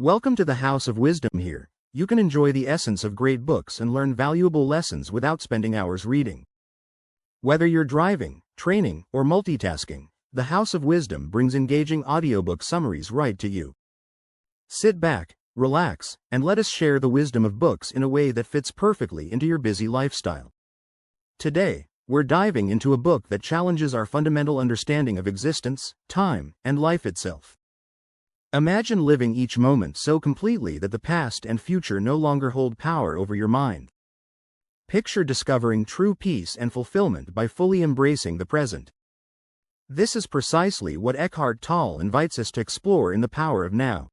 Welcome to the House of Wisdom here. You can enjoy the essence of great books and learn valuable lessons without spending hours reading. Whether you're driving, training, or multitasking, the House of Wisdom brings engaging audiobook summaries right to you. Sit back, relax, and let us share the wisdom of books in a way that fits perfectly into your busy lifestyle. Today, we're diving into a book that challenges our fundamental understanding of existence, time, and life itself. Imagine living each moment so completely that the past and future no longer hold power over your mind. Picture discovering true peace and fulfillment by fully embracing the present. This is precisely what Eckhart Tolle invites us to explore in The Power of Now.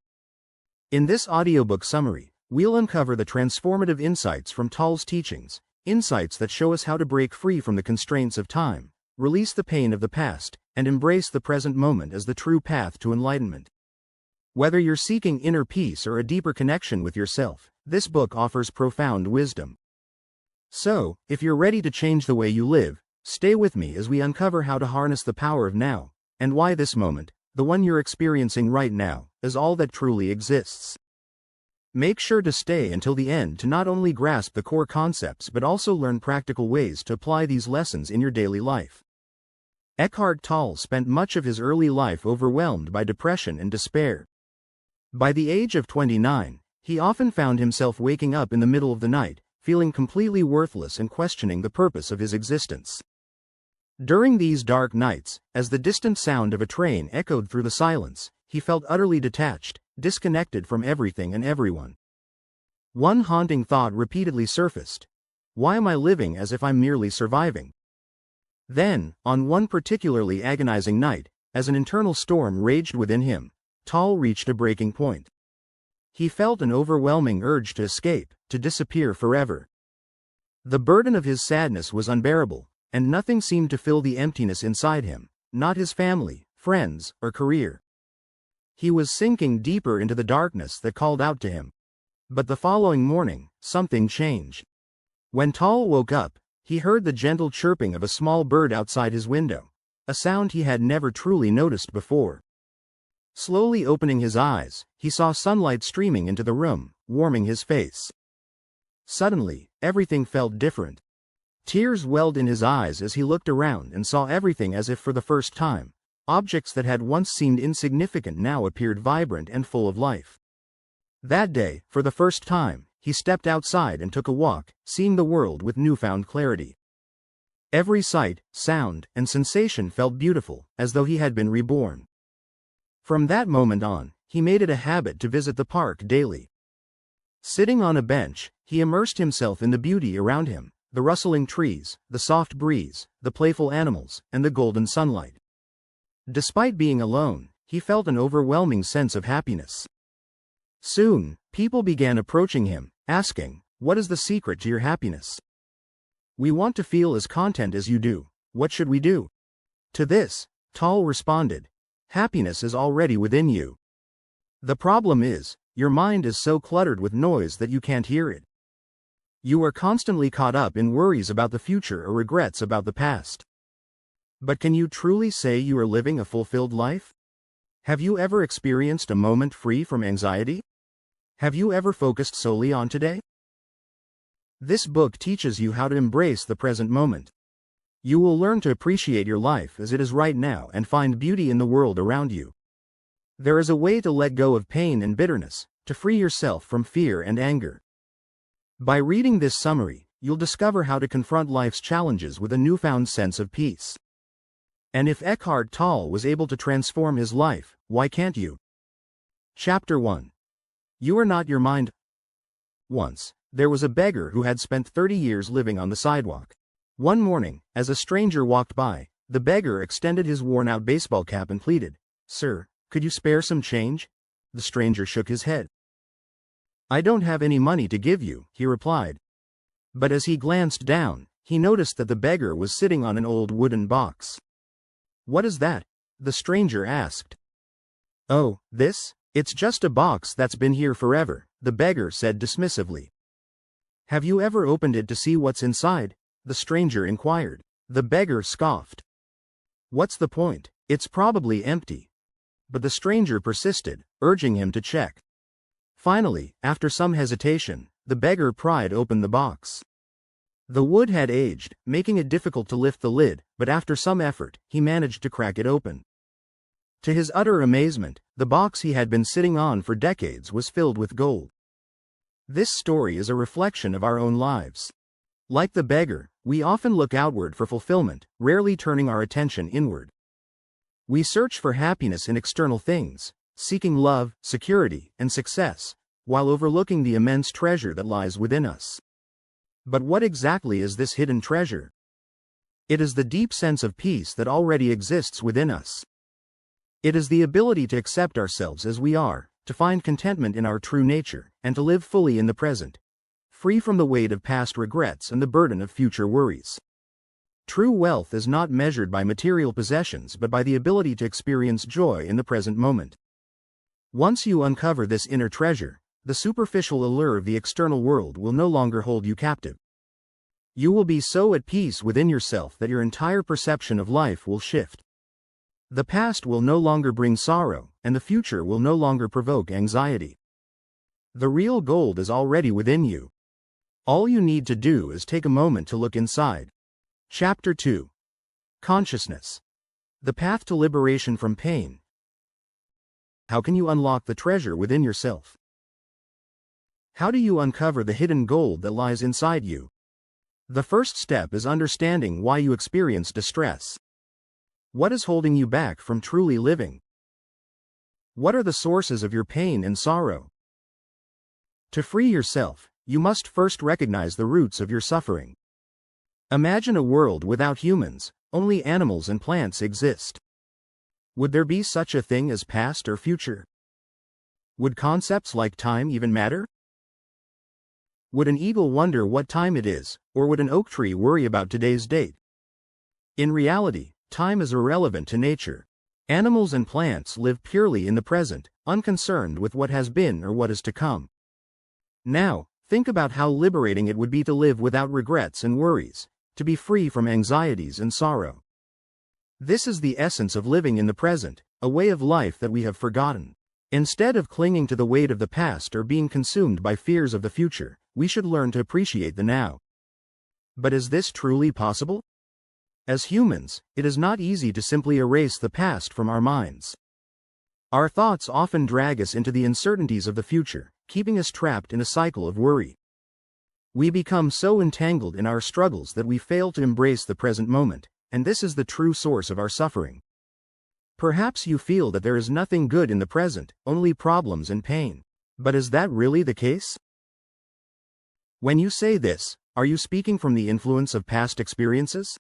In this audiobook summary, we'll uncover the transformative insights from Tolle's teachings, insights that show us how to break free from the constraints of time, release the pain of the past, and embrace the present moment as the true path to enlightenment. Whether you're seeking inner peace or a deeper connection with yourself, this book offers profound wisdom. So, if you're ready to change the way you live, stay with me as we uncover how to harness the power of now, and why this moment, the one you're experiencing right now, is all that truly exists. Make sure to stay until the end to not only grasp the core concepts but also learn practical ways to apply these lessons in your daily life. Eckhart Tolle spent much of his early life overwhelmed by depression and despair. By the age of 29, he often found himself waking up in the middle of the night, feeling completely worthless and questioning the purpose of his existence. During these dark nights, as the distant sound of a train echoed through the silence, he felt utterly detached, disconnected from everything and everyone. One haunting thought repeatedly surfaced: why am I living as if I'm merely surviving? Then, on one particularly agonizing night, as an internal storm raged within him, Tolle reached a breaking point. He felt an overwhelming urge to escape, to disappear forever. The burden of his sadness was unbearable, and nothing seemed to fill the emptiness inside him, not his family, friends, or career. He was sinking deeper into the darkness that called out to him. But the following morning, something changed. When Tolle woke up, he heard the gentle chirping of a small bird outside his window, a sound he had never truly noticed before. Slowly opening his eyes, he saw sunlight streaming into the room, warming his face. Suddenly, everything felt different. Tears welled in his eyes as he looked around and saw everything as if for the first time. Objects that had once seemed insignificant now appeared vibrant and full of life. That day, for the first time, he stepped outside and took a walk, seeing the world with newfound clarity. Every sight, sound, and sensation felt beautiful, as though he had been reborn. From that moment on, he made it a habit to visit the park daily. Sitting on a bench, he immersed himself in the beauty around him, the rustling trees, the soft breeze, the playful animals, and the golden sunlight. Despite being alone, he felt an overwhelming sense of happiness. Soon, people began approaching him, asking, "What is the secret to your happiness? We want to feel as content as you do. What should we do?" To this, Tolle responded, "Happiness is already within you. The problem is, your mind is so cluttered with noise that you can't hear it. You are constantly caught up in worries about the future or regrets about the past. But can you truly say you are living a fulfilled life? Have you ever experienced a moment free from anxiety? Have you ever focused solely on today?" This book teaches you how to embrace the present moment. You will learn to appreciate your life as it is right now and find beauty in the world around you. There is a way to let go of pain and bitterness, to free yourself from fear and anger. By reading this summary, you'll discover how to confront life's challenges with a newfound sense of peace. And if Eckhart Tolle was able to transform his life, why can't you? Chapter 1. You are not your mind. Once, there was a beggar who had spent 30 years living on the sidewalk. One morning, as a stranger walked by, the beggar extended his worn-out baseball cap and pleaded, "Sir, could you spare some change?" The stranger shook his head. "I don't have any money to give you," he replied. But as he glanced down, he noticed that the beggar was sitting on an old wooden box. "What is that?" the stranger asked. "Oh, this? It's just a box that's been here forever," the beggar said dismissively. "Have you ever opened it to see what's inside?" the stranger inquired. The beggar scoffed. "What's the point? It's probably empty." But the stranger persisted, urging him to check. Finally, after some hesitation, the beggar pried open the box. The wood had aged, making it difficult to lift the lid, but after some effort, he managed to crack it open. To his utter amazement, the box he had been sitting on for decades was filled with gold. This story is a reflection of our own lives. Like the beggar, we often look outward for fulfillment, rarely turning our attention inward. We search for happiness in external things, seeking love, security, and success, while overlooking the immense treasure that lies within us. But what exactly is this hidden treasure? It is the deep sense of peace that already exists within us. It is the ability to accept ourselves as we are, to find contentment in our true nature, and to live fully in the present, free from the weight of past regrets and the burden of future worries. True wealth is not measured by material possessions but by the ability to experience joy in the present moment. Once you uncover this inner treasure, the superficial allure of the external world will no longer hold you captive. You will be so at peace within yourself that your entire perception of life will shift. The past will no longer bring sorrow, and the future will no longer provoke anxiety. The real gold is already within you. All you need to do is take a moment to look inside. Chapter 2. Consciousness. The path to liberation from pain. How can you unlock the treasure within yourself? How do you uncover the hidden gold that lies inside you? The first step is understanding why you experience distress. What is holding you back from truly living? What are the sources of your pain and sorrow? To free yourself, you must first recognize the roots of your suffering. Imagine a world without humans, only animals and plants exist. Would there be such a thing as past or future? Would concepts like time even matter? Would an eagle wonder what time it is, or would an oak tree worry about today's date? In reality, time is irrelevant to nature. Animals and plants live purely in the present, unconcerned with what has been or what is to come. Now, think about how liberating it would be to live without regrets and worries, to be free from anxieties and sorrow. This is the essence of living in the present, a way of life that we have forgotten. Instead of clinging to the weight of the past or being consumed by fears of the future, we should learn to appreciate the now. But is this truly possible? As humans, it is not easy to simply erase the past from our minds. Our thoughts often drag us into the uncertainties of the future, keeping us trapped in a cycle of worry. We become so entangled in our struggles that we fail to embrace the present moment, and this is the true source of our suffering. Perhaps you feel that there is nothing good in the present, only problems and pain. But is that really the case? When you say this, are you speaking from the influence of past experiences?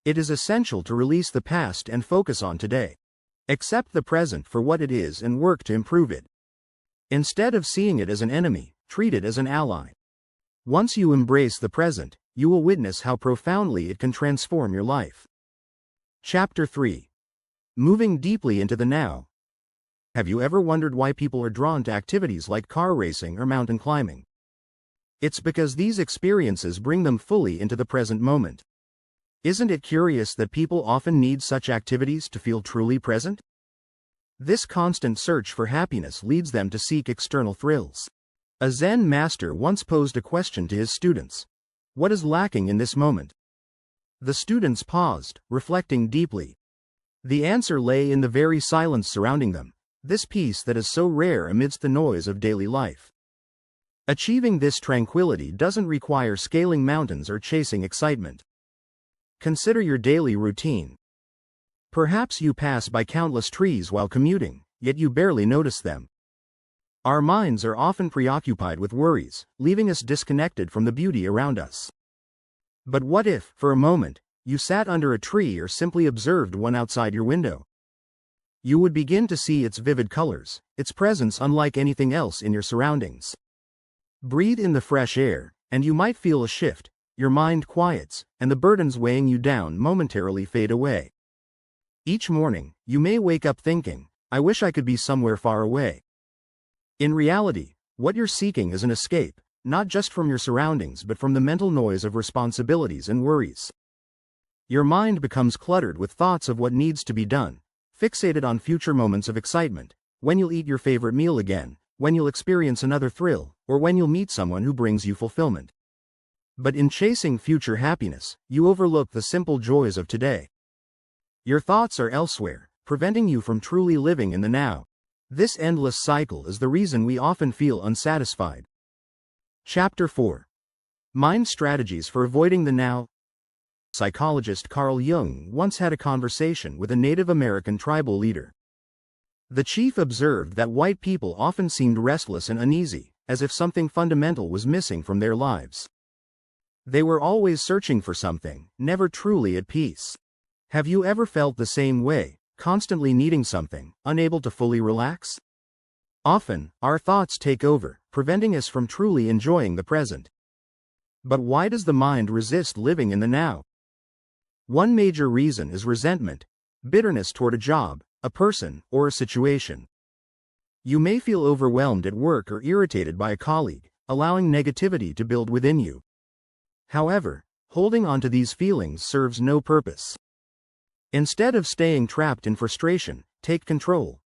It is essential to release the past and focus on today. Accept the present for what it is and work to improve it. Instead of seeing it as an enemy, treat it as an ally. Once you embrace the present, you will witness how profoundly it can transform your life. Chapter 3. Moving deeply into the now. Have you ever wondered why people are drawn to activities like car racing or mountain climbing? It's because these experiences bring them fully into the present moment. Isn't it curious that people often need such activities to feel truly present? This constant search for happiness leads them to seek external thrills. A Zen master once posed a question to his students. What is lacking in this moment? The students paused, reflecting deeply. The answer lay in the very silence surrounding them, this peace that is so rare amidst the noise of daily life. Achieving this tranquility doesn't require scaling mountains or chasing excitement. Consider your daily routine. Perhaps you pass by countless trees while commuting, yet you barely notice them. Our minds are often preoccupied with worries, leaving us disconnected from the beauty around us. But what if, for a moment, you sat under a tree or simply observed one outside your window? You would begin to see its vivid colors, its presence unlike anything else in your surroundings. Breathe in the fresh air, and you might feel a shift. Your mind quiets, and the burdens weighing you down momentarily fade away. Each morning, you may wake up thinking, I wish I could be somewhere far away. In reality, what you're seeking is an escape, not just from your surroundings but from the mental noise of responsibilities and worries. Your mind becomes cluttered with thoughts of what needs to be done, fixated on future moments of excitement, when you'll eat your favorite meal again, when you'll experience another thrill, or when you'll meet someone who brings you fulfillment. But in chasing future happiness, you overlook the simple joys of today. Your thoughts are elsewhere, preventing you from truly living in the now. This endless cycle is the reason we often feel unsatisfied. Chapter 4. Mind Strategies for Avoiding the Now. Psychologist Carl Jung once had a conversation with a Native American tribal leader. The chief observed that white people often seemed restless and uneasy, as if something fundamental was missing from their lives. They were always searching for something, never truly at peace. Have you ever felt the same way, constantly needing something, unable to fully relax? Often, our thoughts take over, preventing us from truly enjoying the present. But why does the mind resist living in the now? One major reason is resentment, bitterness toward a job, a person, or a situation. You may feel overwhelmed at work or irritated by a colleague, allowing negativity to build within you. However, holding on to these feelings serves no purpose. Instead of staying trapped in frustration, take control.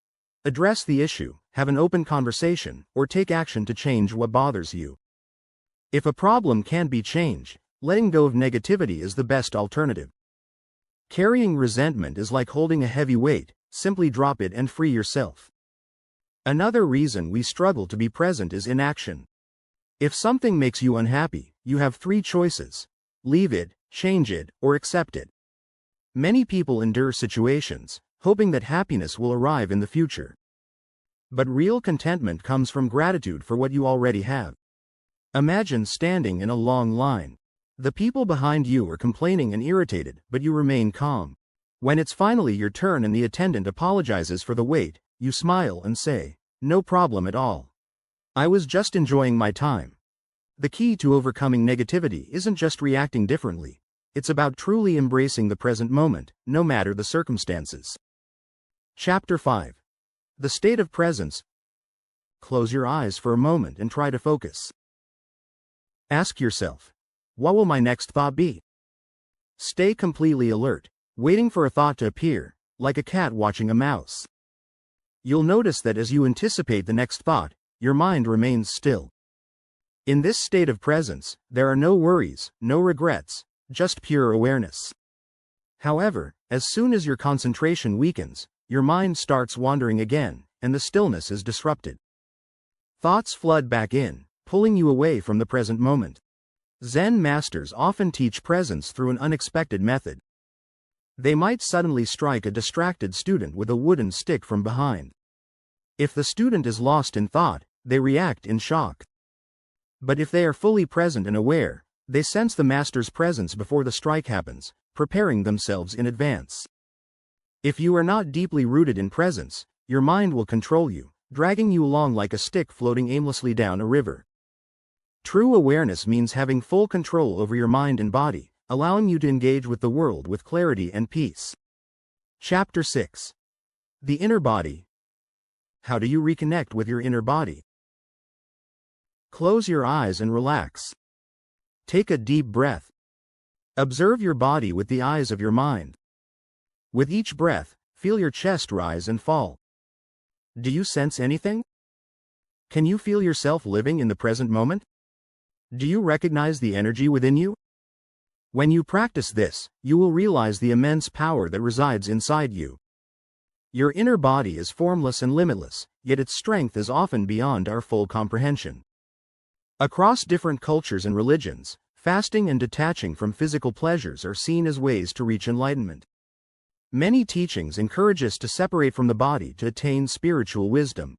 Address the issue, have an open conversation, or take action to change what bothers you. If a problem can't be changed, letting go of negativity is the best alternative. Carrying resentment is like holding a heavy weight, simply drop it and free yourself. Another reason we struggle to be present is inaction. If something makes you unhappy, you have 3 choices: leave it, change it, or accept it. Many people endure situations, hoping that happiness will arrive in the future. But real contentment comes from gratitude for what you already have. Imagine standing in a long line. The people behind you are complaining and irritated, but you remain calm. When it's finally your turn and the attendant apologizes for the wait, you smile and say, "No problem at all. I was just enjoying my time." The key to overcoming negativity isn't just reacting differently. It's about truly embracing the present moment, no matter the circumstances. Chapter 5. The State of Presence. Close your eyes for a moment and try to focus. Ask yourself, what will my next thought be? Stay completely alert, waiting for a thought to appear, like a cat watching a mouse. You'll notice that as you anticipate the next thought, your mind remains still. In this state of presence, there are no worries, no regrets, just pure awareness. However, as soon as your concentration weakens, your mind starts wandering again, and the stillness is disrupted. Thoughts flood back in, pulling you away from the present moment. Zen masters often teach presence through an unexpected method. They might suddenly strike a distracted student with a wooden stick from behind. If the student is lost in thought, they react in shock. But if they are fully present and aware, they sense the master's presence before the strike happens, preparing themselves in advance. If you are not deeply rooted in presence, your mind will control you, dragging you along like a stick floating aimlessly down a river. True awareness means having full control over your mind and body, allowing you to engage with the world with clarity and peace. Chapter 6. The Inner Body. How do you reconnect with your inner body? Close your eyes and relax. Take a deep breath. Observe your body with the eyes of your mind. With each breath, feel your chest rise and fall. Do you sense anything? Can you feel yourself living in the present moment? Do you recognize the energy within you? When you practice this, you will realize the immense power that resides inside you. Your inner body is formless and limitless, yet its strength is often beyond our full comprehension. Across different cultures and religions, fasting and detaching from physical pleasures are seen as ways to reach enlightenment. Many teachings encourage us to separate from the body to attain spiritual wisdom.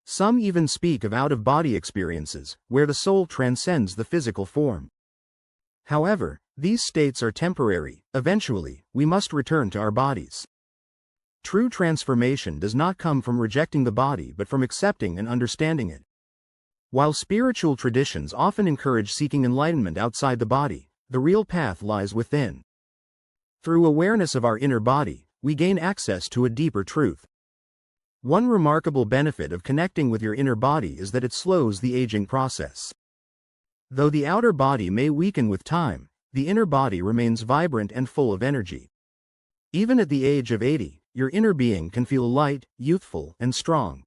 Some even speak of out-of-body experiences, where the soul transcends the physical form. However, these states are temporary. Eventually, we must return to our bodies. True transformation does not come from rejecting the body but from accepting and understanding it. While spiritual traditions often encourage seeking enlightenment outside the body, the real path lies within. Through awareness of our inner body, we gain access to a deeper truth. One remarkable benefit of connecting with your inner body is that it slows the aging process. Though the outer body may weaken with time, the inner body remains vibrant and full of energy. Even at the age of 80, your inner being can feel light, youthful, and strong.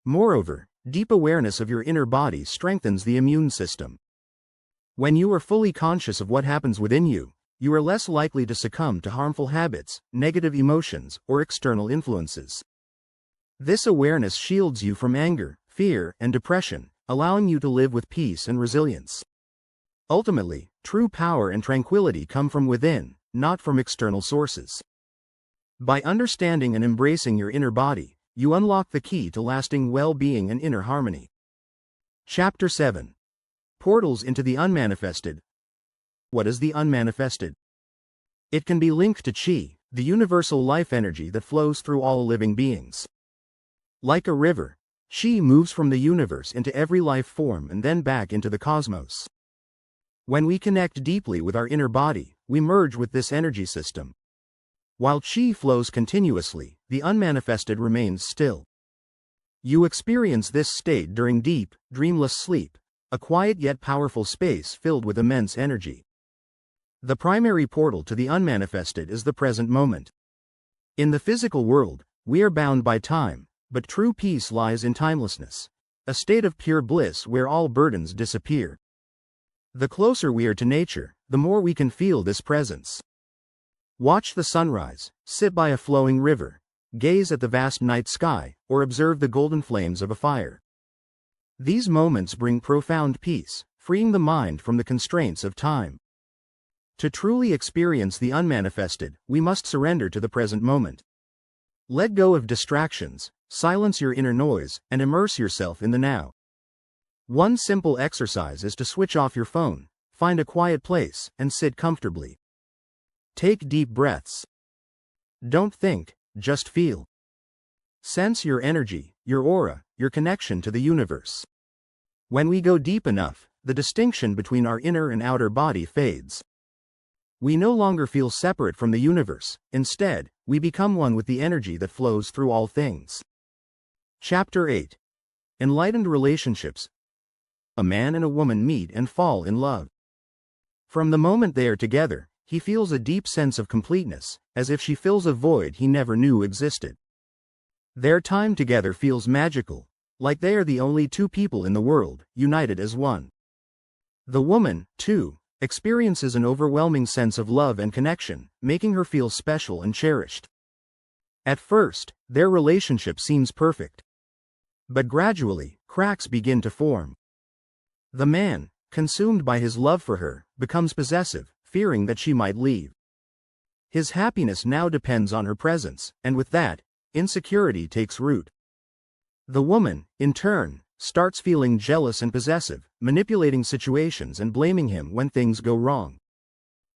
Moreover, deep awareness of your inner body strengthens the immune system. When you are fully conscious of what happens within you, you are less likely to succumb to harmful habits, negative emotions, or external influences. This awareness shields you from anger, fear, and depression, allowing you to live with peace and resilience. Ultimately, true power and tranquility come from within, not from external sources. By understanding and embracing your inner body, you unlock the key to lasting well-being and inner harmony. Chapter 7. Portals into the Unmanifested. What is the unmanifested? It can be linked to Qi, the universal life energy that flows through all living beings. Like a river, Qi moves from the universe into every life form and then back into the cosmos. When we connect deeply with our inner body, we merge with this energy system. While Qi flows continuously, the unmanifested remains still. You experience this state during deep, dreamless sleep, a quiet yet powerful space filled with immense energy. The primary portal to the unmanifested is the present moment. In the physical world, we are bound by time, but true peace lies in timelessness, a state of pure bliss where all burdens disappear. The closer we are to nature, the more we can feel this presence. Watch the sunrise, sit by a flowing river, gaze at the vast night sky, or observe the golden flames of a fire. These moments bring profound peace, freeing the mind from the constraints of time. To truly experience the unmanifested, we must surrender to the present moment. Let go of distractions, silence your inner noise, and immerse yourself in the now. One simple exercise is to switch off your phone, find a quiet place, and sit comfortably. Take deep breaths. Don't think, just feel. Sense your energy, your aura, your connection to the universe. When we go deep enough, the distinction between our inner and outer body fades. We no longer feel separate from the universe, instead, we become one with the energy that flows through all things. Chapter 8. Enlightened Relationships. A man and a woman meet and fall in love. From the moment they are together, he feels a deep sense of completeness, as if she fills a void he never knew existed. Their time together feels magical, like they are the only two people in the world, united as one. The woman, too, experiences an overwhelming sense of love and connection, making her feel special and cherished. At first, their relationship seems perfect. But gradually, cracks begin to form. The man, consumed by his love for her, becomes possessive, fearing that she might leave. His happiness now depends on her presence, and with that, insecurity takes root. The woman, in turn, starts feeling jealous and possessive, manipulating situations and blaming him when things go wrong.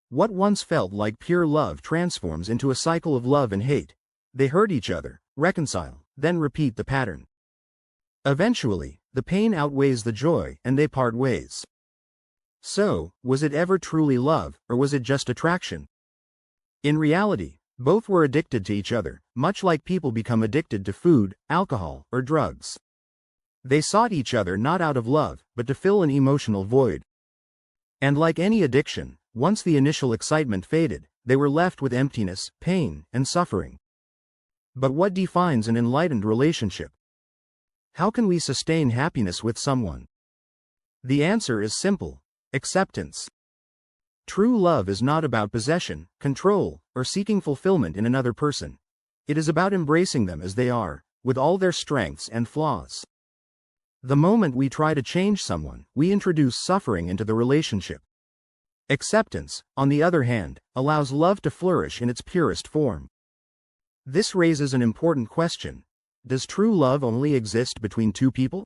What once felt like pure love transforms into a cycle of love and hate. They hurt each other, reconcile, then repeat the pattern. Eventually, the pain outweighs the joy and they part ways. So, was it ever truly love, or was it just attraction? In reality, both were addicted to each other, much like people become addicted to food, alcohol, or drugs. They sought each other not out of love, but to fill an emotional void. And like any addiction, once the initial excitement faded, they were left with emptiness, pain, and suffering. But what defines an enlightened relationship? How can we sustain happiness with someone? The answer is simple: acceptance. True love is not about possession, control, or seeking fulfillment in another person. It is about embracing them as they are, with all their strengths and flaws. The moment we try to change someone, we introduce suffering into the relationship. Acceptance, on the other hand, allows love to flourish in its purest form. This raises an important question: does true love only exist between two people?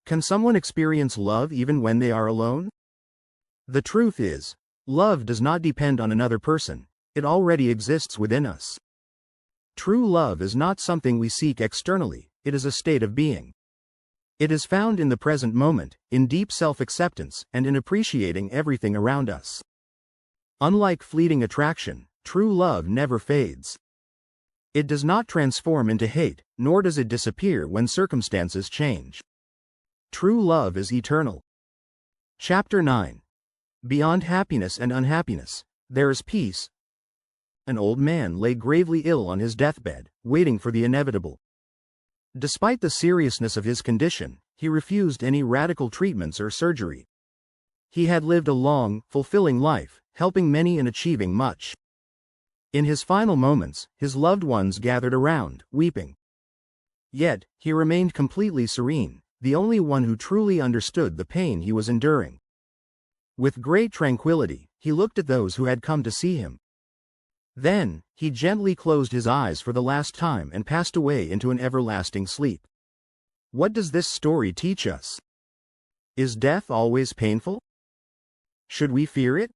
Can someone experience love even when they are alone? The truth is, love does not depend on another person, it already exists within us. True love is not something we seek externally, it is a state of being. It is found in the present moment, in deep self-acceptance, and in appreciating everything around us. Unlike fleeting attraction, true love never fades. It does not transform into hate, nor does it disappear when circumstances change. True love is eternal. Chapter 9. Beyond happiness and unhappiness, there is peace. An old man lay gravely ill on his deathbed, waiting for the inevitable. Despite the seriousness of his condition, he refused any radical treatments or surgery. He had lived a long, fulfilling life, helping many and achieving much. In his final moments, his loved ones gathered around, weeping. Yet, he remained completely serene, the only one who truly understood the pain he was enduring. With great tranquility, he looked at those who had come to see him. Then, he gently closed his eyes for the last time and passed away into an everlasting sleep. What does this story teach us? Is death always painful? Should we fear it?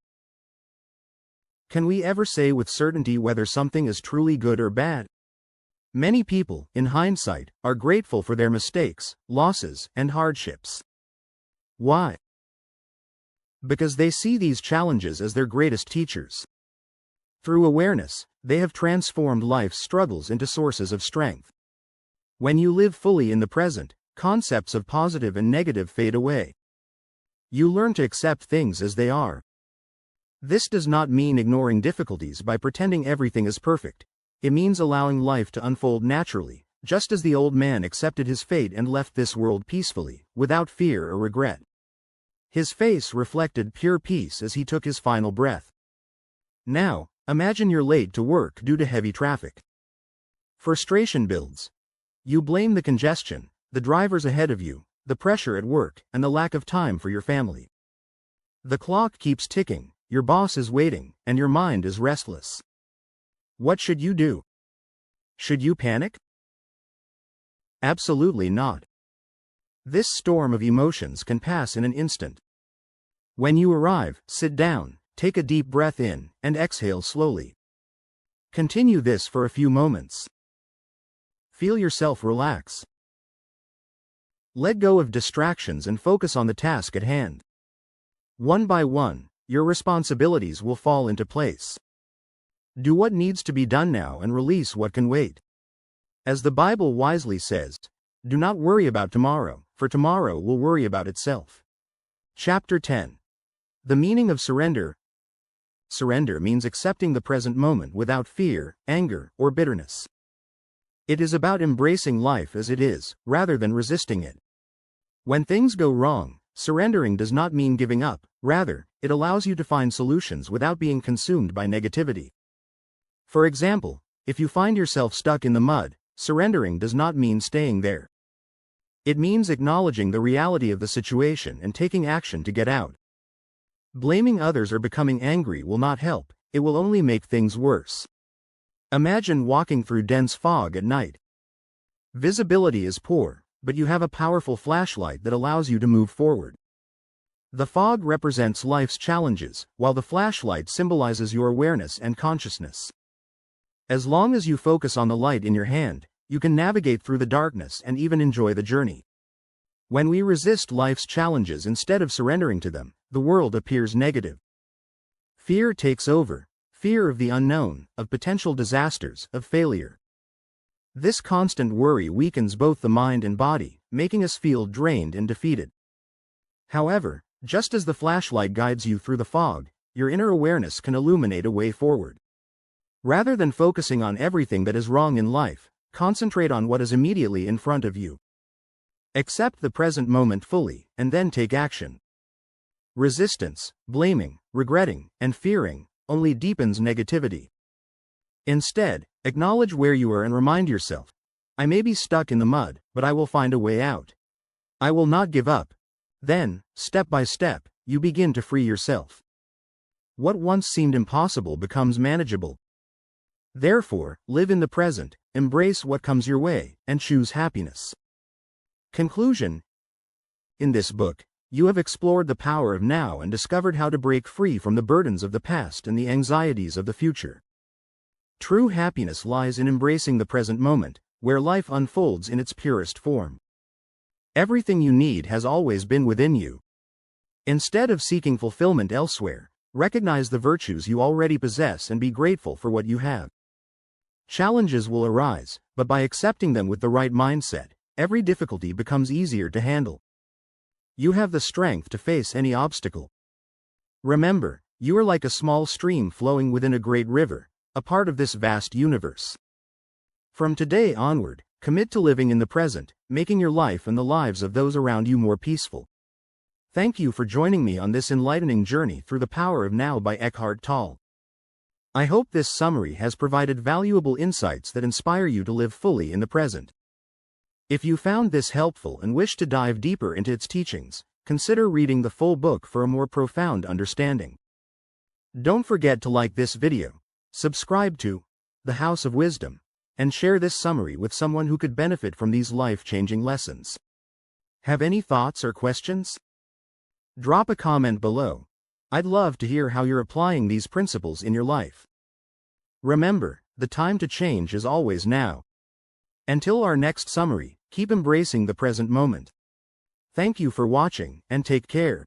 Can we ever say with certainty whether something is truly good or bad? Many people, in hindsight, are grateful for their mistakes, losses, and hardships. Why? Because they see these challenges as their greatest teachers. Through awareness, they have transformed life's struggles into sources of strength. When you live fully in the present, concepts of positive and negative fade away. You learn to accept things as they are. This does not mean ignoring difficulties by pretending everything is perfect. It means allowing life to unfold naturally, just as the old man accepted his fate and left this world peacefully, without fear or regret. His face reflected pure peace as he took his final breath. Now, imagine you're late to work due to heavy traffic. Frustration builds. You blame the congestion, the drivers ahead of you, the pressure at work, and the lack of time for your family. The clock keeps ticking, your boss is waiting, and your mind is restless. What should you do? Should you panic? Absolutely not. This storm of emotions can pass in an instant. When you arrive, sit down, take a deep breath in, and exhale slowly. Continue this for a few moments. Feel yourself relax. Let go of distractions and focus on the task at hand. One by one, your responsibilities will fall into place. Do what needs to be done now and release what can wait. As the Bible wisely says, do not worry about tomorrow, for tomorrow will worry about itself. Chapter 10. The meaning of surrender. Surrender means accepting the present moment without fear, anger, or bitterness. It is about embracing life as it is, rather than resisting it. When things go wrong, surrendering does not mean giving up, rather, it allows you to find solutions without being consumed by negativity. For example, if you find yourself stuck in the mud, surrendering does not mean staying there. It means acknowledging the reality of the situation and taking action to get out. Blaming others or becoming angry will not help, it will only make things worse. Imagine walking through dense fog at night. Visibility is poor, but you have a powerful flashlight that allows you to move forward. The fog represents life's challenges, while the flashlight symbolizes your awareness and consciousness. As long as you focus on the light in your hand, you can navigate through the darkness and even enjoy the journey. When we resist life's challenges instead of surrendering to them, the world appears negative. Fear takes over, fear of the unknown, of potential disasters, of failure. This constant worry weakens both the mind and body, making us feel drained and defeated. However, just as the flashlight guides you through the fog, your inner awareness can illuminate a way forward. Rather than focusing on everything that is wrong in life, concentrate on what is immediately in front of you. Accept the present moment fully, and then take action. Resistance, blaming, regretting, and fearing only deepens negativity. Instead, acknowledge where you are and remind yourself, I may be stuck in the mud, but I will find a way out. I will not give up. Then, step by step, you begin to free yourself. What once seemed impossible becomes manageable. Therefore, live in the present, embrace what comes your way, and choose happiness. Conclusion. In this book, you have explored the power of now and discovered how to break free from the burdens of the past and the anxieties of the future. True happiness lies in embracing the present moment, where life unfolds in its purest form. Everything you need has always been within you. Instead of seeking fulfillment elsewhere, recognize the virtues you already possess and be grateful for what you have. Challenges will arise, but by accepting them with the right mindset, every difficulty becomes easier to handle. You have the strength to face any obstacle. Remember, you are like a small stream flowing within a great river, a part of this vast universe. From today onward, Commit to living in the present, making your life and the lives of those around you more peaceful. Thank you for joining me on this enlightening journey through the power of now by Eckhart Tolle. I hope this summary has provided valuable insights that inspire you to live fully in the present. If you found this helpful and wish to dive deeper into its teachings, consider reading the full book for a more profound understanding. Don't forget to like this video, subscribe to The House of Wisdom, and share this summary with someone who could benefit from these life-changing lessons. Have any thoughts or questions? Drop a comment below. I'd love to hear how you're applying these principles in your life. Remember, the time to change is always now. Until our next summary, keep embracing the present moment. Thank you for watching, and take care.